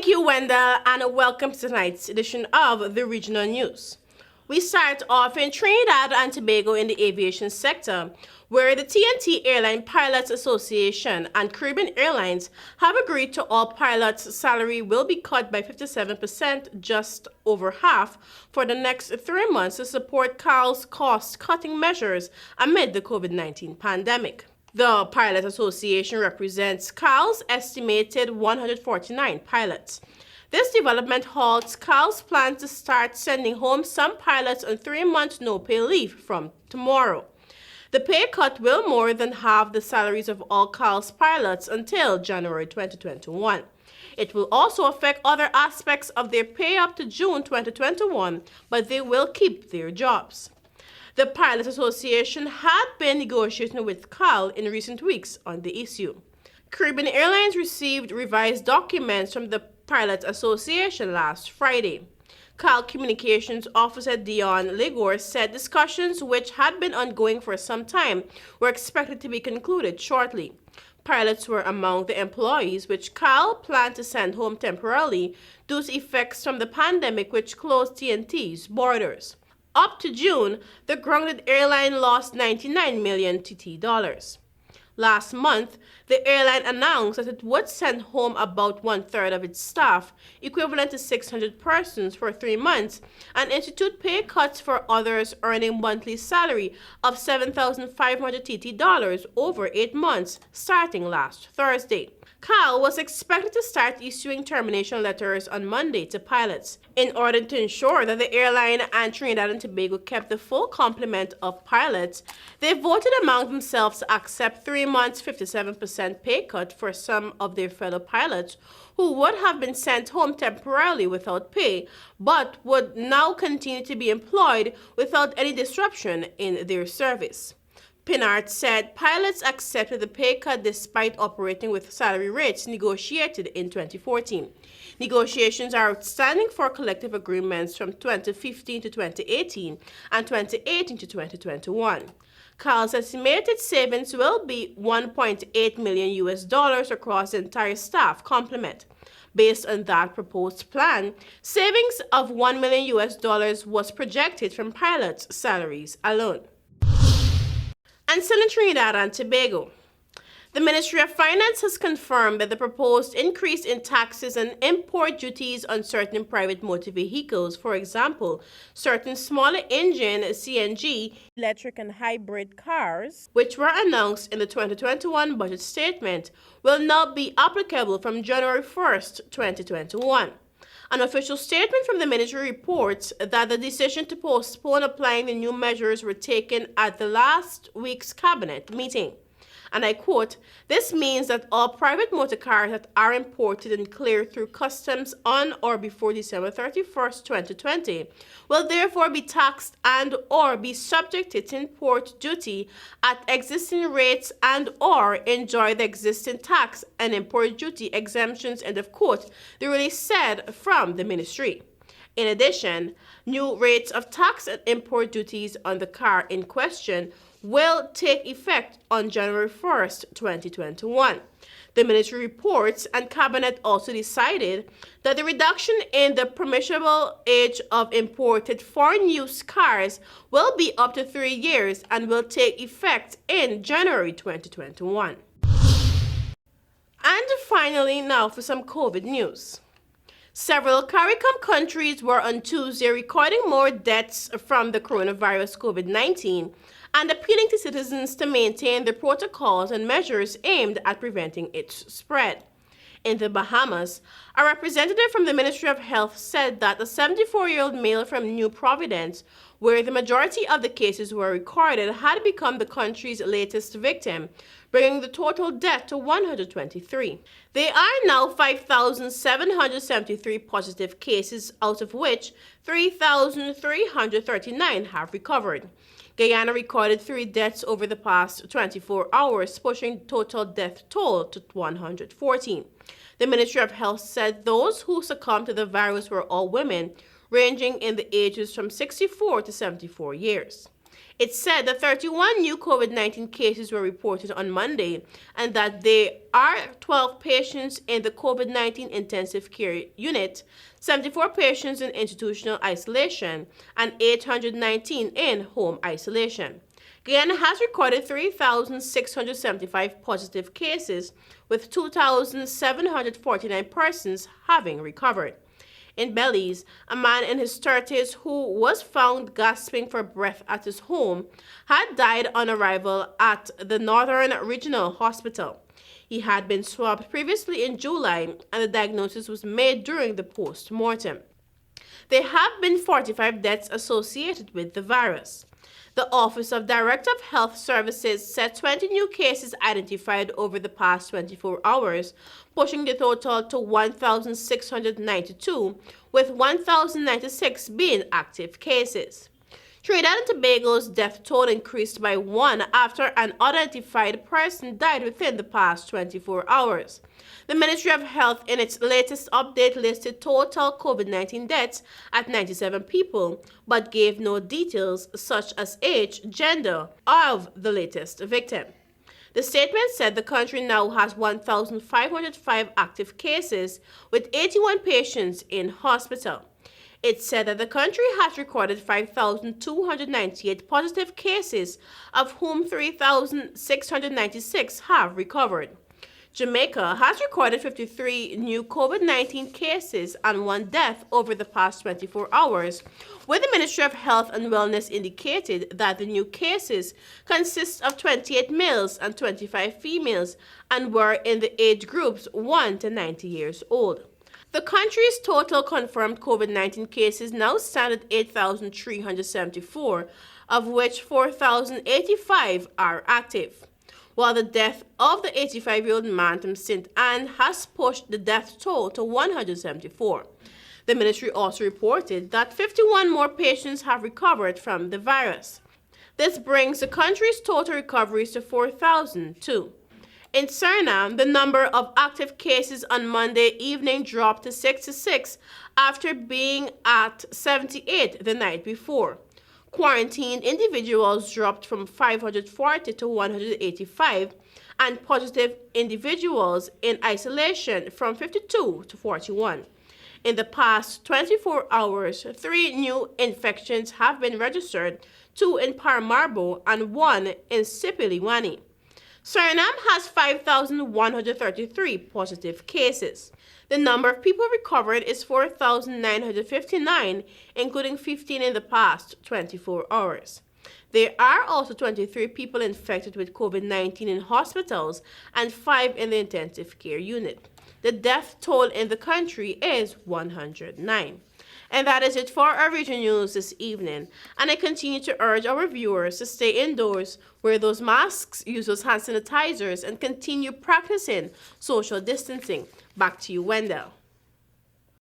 Thank you, Wendell, and welcome to tonight's edition of the Regional News. We start off in Trinidad and Tobago in the aviation sector, where the TNT Airline Pilots Association and Caribbean Airlines have agreed to all pilots' salary will be cut by 57%, just over half, for the next 3 months to support CAL's cost-cutting measures amid the COVID-19 pandemic. The Pilot Association represents CAL's estimated 149 pilots. This development halts CAL's plan to start sending home some pilots on 3-month no-pay leave from tomorrow. The pay cut will more than halve the salaries of all CAL's pilots until January 2021. It will also affect other aspects of their pay up to June 2021, but they will keep their jobs. The Pilot Association had been negotiating with CAL in recent weeks on the issue. Caribbean Airlines received revised documents from the Pilot Association last Friday. CAL Communications Officer Dion Ligor said discussions, which had been ongoing for some time, were expected to be concluded shortly. Pilots were among the employees which CAL planned to send home temporarily due to effects from the pandemic which closed TNT's borders. Up to June, the grounded airline lost $99 million TT dollars. Last month, the airline announced that it would send home about 1/3 of its staff, equivalent to 600 persons, for 3 months, and institute pay cuts for others earning monthly salary of $7,500 TT dollars over 8 months, starting last Thursday. CAL was expected to start issuing termination letters on Monday to pilots. In order to ensure that the airline and Trinidad and Tobago kept the full complement of pilots, they voted among themselves to accept 3 months 57% pay cut for some of their fellow pilots who would have been sent home temporarily without pay, but would now continue to be employed without any disruption in their service. Pinard said pilots accepted the pay cut despite operating with salary rates negotiated in 2014. Negotiations are outstanding for collective agreements from 2015 to 2018 and 2018 to 2021. CAL's estimated savings will be $1.8 million across the entire staff complement. Based on that proposed plan, savings of $1 million was projected from pilots' salaries alone. And still in Trinidad and Tobago, the Ministry of Finance has confirmed that the proposed increase in taxes and import duties on certain private motor vehicles, for example, certain smaller engine CNG, electric and hybrid cars, which were announced in the 2021 budget statement, will now be applicable from January 1st, 2021. An official statement from the ministry reports that the decision to postpone applying the new measures were taken at the last week's cabinet meeting. And I quote, "This means that all private motor cars that are imported and cleared through customs on or before December 31st, 2020, will therefore be taxed and or be subjected to import duty at existing rates and or enjoy the existing tax and import duty exemptions," end of quote, the release said from the ministry. In addition, new rates of tax and import duties on the car in question will take effect on January 1st, 2021. The ministry reports and cabinet also decided that the reduction in the permissible age of imported foreign use cars will be up to 3 years and will take effect in January 2021. And finally, now for some COVID news. Several CARICOM countries were on Tuesday recording more deaths from the coronavirus COVID-19 and appealing to citizens to maintain the protocols and measures aimed at preventing its spread. In the Bahamas, a representative from the Ministry of Health said that a 74-year-old male from New Providence, where the majority of the cases were recorded, had become the country's latest victim, bringing the total death to 123. There are now 5,773 positive cases, out of which 3,339 have recovered. Guyana recorded 3 deaths over the past 24 hours, pushing total death toll to 114. The Ministry of Health said those who succumbed to the virus were all women, ranging in the ages from 64 to 74 years. It said that 31 new COVID-19 cases were reported on Monday and that there are 12 patients in the COVID-19 intensive care unit, 74 patients in institutional isolation, and 819 in home isolation. Guyana has recorded 3,675 positive cases, with 2,749 persons having recovered. In Belize, a man in his 30s who was found gasping for breath at his home had died on arrival at the Northern Regional Hospital. He had been swabbed previously in July, and the diagnosis was made during the post-mortem. There have been 45 deaths associated with the virus. The Office of Director of Health Services said 20 new cases identified over the past 24 hours, pushing the total to 1,692, with 1,096 being active cases. Trinidad and Tobago's death toll increased by one after an unidentified person died within the past 24 hours. The Ministry of Health in its latest update listed total COVID-19 deaths at 97 people, but gave no details such as age, gender of the latest victim. The statement said the country now has 1,505 active cases, with 81 patients in hospital. It said that the country has recorded 5,298 positive cases, of whom 3,696 have recovered. Jamaica has recorded 53 new COVID-19 cases and one death over the past 24 hours, where the Ministry of Health and Wellness indicated that the new cases consist of 28 males and 25 females and were in the age groups 1 to 90 years old. The country's total confirmed COVID-19 cases now stand at 8,374, of which 4,085 are active, while the death of the 85-year-old man from St. Anne has pushed the death toll to 174. The ministry also reported that 51 more patients have recovered from the virus. This brings the country's total recoveries to 4,002. In Suriname, the number of active cases on Monday evening dropped to 66 after being at 78 the night before. Quarantined individuals dropped from 540 to 185, and positive individuals in isolation from 52 to 41. In the past 24 hours, 3 new infections have been registered, 2 in Paramaribo and 1 in Sipiliwani. Suriname has 5,133 positive cases. The number of people recovered is 4,959, including 15 in the past 24 hours. There are also 23 people infected with COVID-19 in hospitals and 5 in the intensive care unit. The death toll in the country is 109. And that is it for our regional news this evening. And I continue to urge our viewers to stay indoors, wear those masks, use those hand sanitizers, and continue practicing social distancing. Back to you, Wendell.